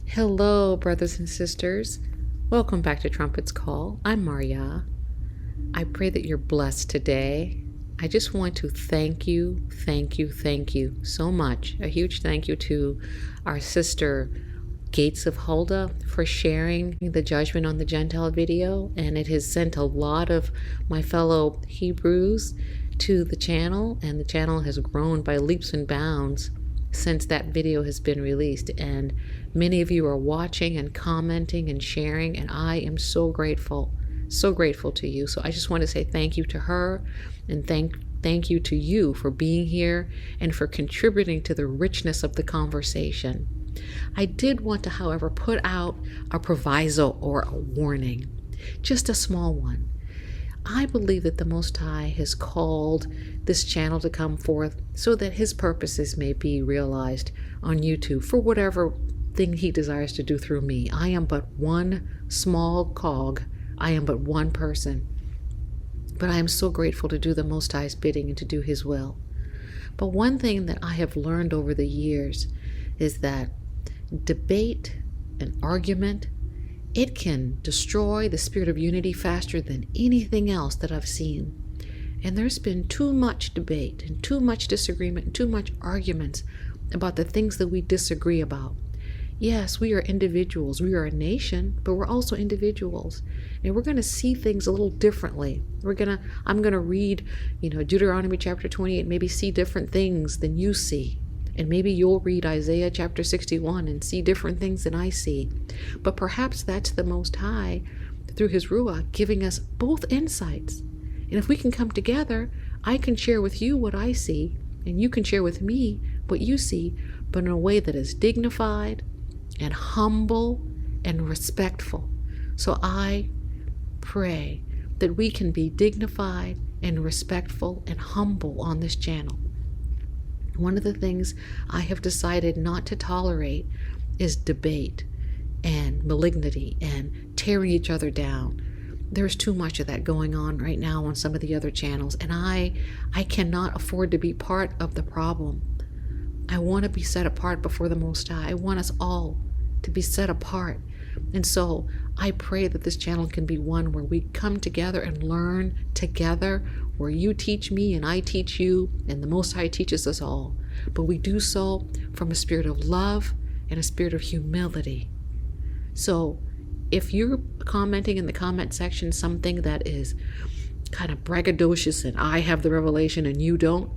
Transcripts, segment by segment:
Hello, brothers and sisters. Welcome back to Trumpet's Call. I'm Maria. I pray that you're blessed today. I just want to thank you so much. A huge thank you to our sister Gates of Huldah for sharing the Judgment on the Gentile video, and it has sent a lot of my fellow Hebrews to the channel, and the channel has grown by leaps and bounds since that video has been released, and many of you are watching and commenting and sharing, and I am so grateful to you. So I just want to say thank you to her, and thank you to you for being here and for contributing to the richness of the conversation. I did want to, however, put out a proviso or a warning, just a small one. I believe that the Most High has called this channel to come forth so that his purposes may be realized on YouTube for whatever thing he desires to do through me. I am but one small cog. I am but one person. But I am so grateful to do the Most High's bidding and to do his will. But one thing that I have learned over the years is that debate and argument, it can destroy the spirit of unity faster than anything else that I've seen. And there's been too much debate and too much disagreement and too much arguments about the things that we disagree about. Yes, we are individuals. We are a nation, but we're also individuals. And we're going to see things a little differently. I'm going to read, Deuteronomy chapter 28, maybe see different things than you see. And maybe you'll read Isaiah chapter 61 and see different things than I see. But perhaps that's the Most High, through his Ruach, giving us both insights. And if we can come together, I can share with you what I see, and you can share with me what you see, but in a way that is dignified and humble and respectful. So I pray that we can be dignified and respectful and humble on this channel. One of the things I have decided not to tolerate is debate and malignity and tearing each other down. There's too much of that going on right now on some of the other channels, and I cannot afford to be part of the problem. I want to be set apart before the Most High. I want us all to be set apart. And so I pray that this channel can be one where we come together and learn together, where you teach me and I teach you, and the Most High teaches us all. But we do so from a spirit of love and a spirit of humility. So if you're commenting in the comment section something that is kind of braggadocious and I have the revelation and you don't,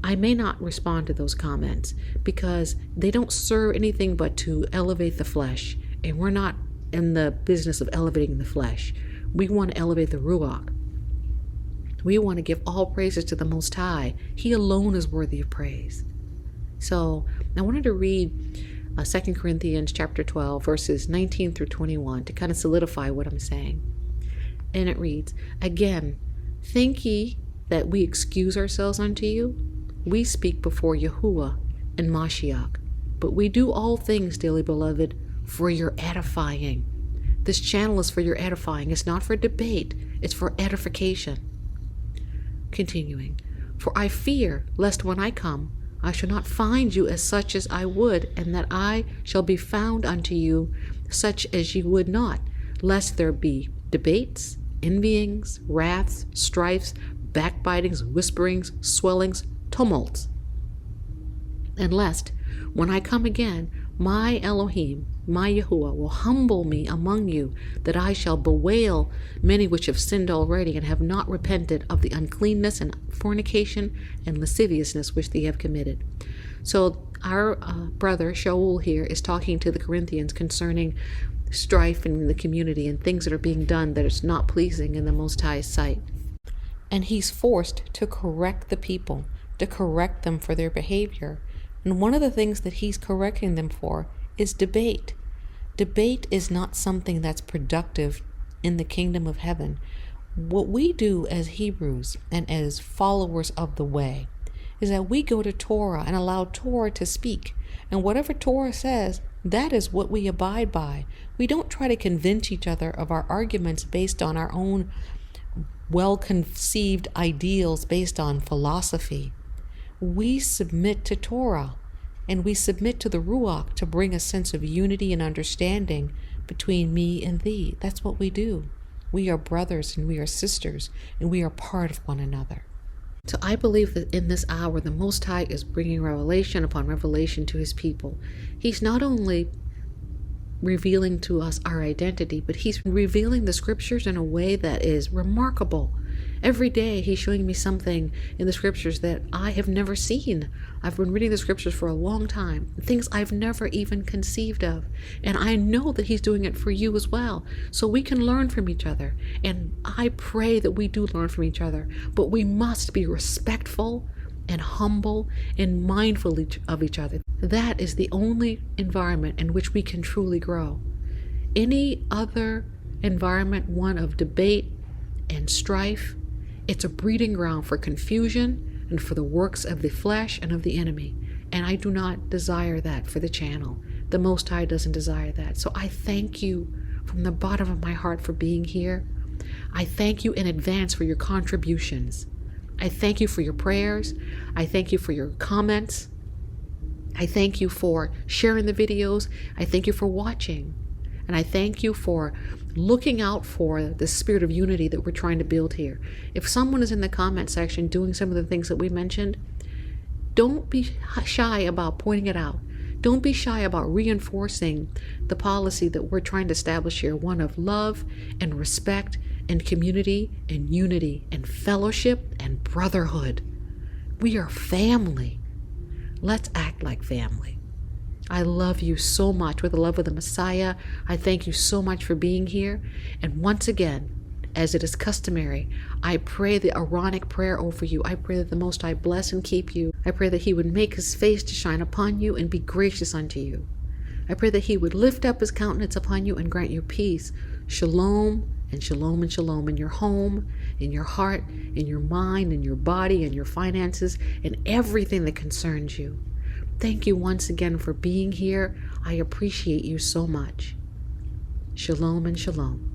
I may not respond to those comments because they don't serve anything but to elevate the flesh. And we're not in the business of elevating the flesh. We want to elevate the Ruach. We want to give all praises to the Most High. He alone is worthy of praise. So I wanted to read 2 Corinthians chapter 12, verses 19 through 21 to kind of solidify what I'm saying. And it reads, "Again, think ye that we excuse ourselves unto you? We speak before Yahuwah and Mashiach, but we do all things, dearly beloved, for your edifying." This channel is for your edifying. It's not for debate. It's for edification. Continuing, "For I fear lest when I come, I shall not find you as such as I would, and that I shall be found unto you such as ye would not, lest there be debates, envyings, wraths, strifes, backbitings, whisperings, swellings, tumults. And lest, when I come again, my Elohim, my Yahuwah, will humble me among you, that I shall bewail many which have sinned already and have not repented of the uncleanness and fornication and lasciviousness which they have committed." So our brother Shaul here is talking to the Corinthians concerning strife in the community and things that are being done that is not pleasing in the Most High's sight. And he's forced to correct the people, to correct them for their behavior. And one of the things that he's correcting them for is debate. Debate is not something that's productive in the kingdom of heaven. What we do as Hebrews and as followers of the way is that we go to Torah and allow Torah to speak. And whatever Torah says, that is what we abide by. We don't try to convince each other of our arguments based on our own well-conceived ideals based on philosophy. we submit to Torah and we submit to the Ruach to bring a sense of unity and understanding between me and thee. That's what we do. We are brothers and we are sisters and we are part of one another. So I believe that in this hour, the Most High is bringing revelation upon revelation to his people. He's not only revealing to us our identity, but he's revealing the scriptures in a way that is remarkable. Every day he's showing me something in the scriptures that I have never seen. I've been reading the scriptures for a long time, things I've never even conceived of. And I know that he's doing it for you as well. So we can learn from each other. And I pray that we do learn from each other. But we must be respectful and humble and mindful of each other. That is the only environment in which we can truly grow. Any other environment, one of debate and strife, it's a breeding ground for confusion and for the works of the flesh and of the enemy. And I do not desire that for the channel. The Most High doesn't desire that. So I thank you from the bottom of my heart for being here. I thank you in advance for your contributions. I thank you for your prayers. I thank you for your comments. I thank you for sharing the videos. I thank you for watching. And I thank you for looking out for the spirit of unity that we're trying to build here. If someone is in the comment section doing some of the things that we mentioned, don't be shy about pointing it out. Don't be shy about reinforcing the policy that we're trying to establish here, one of love and respect and community and unity and fellowship and brotherhood. We are family. Let's act like family. I love you so much with the love of the Messiah. I thank you so much for being here. And once again, as it is customary, I pray the Aaronic prayer over you. I pray that the Most High bless and keep you. I pray that he would make his face to shine upon you and be gracious unto you. I pray that he would lift up his countenance upon you and grant you peace. Shalom and shalom and shalom in your home, in your heart, in your mind, in your body, in your finances, and everything that concerns you. Thank you once again for being here. I appreciate you so much. Shalom and shalom.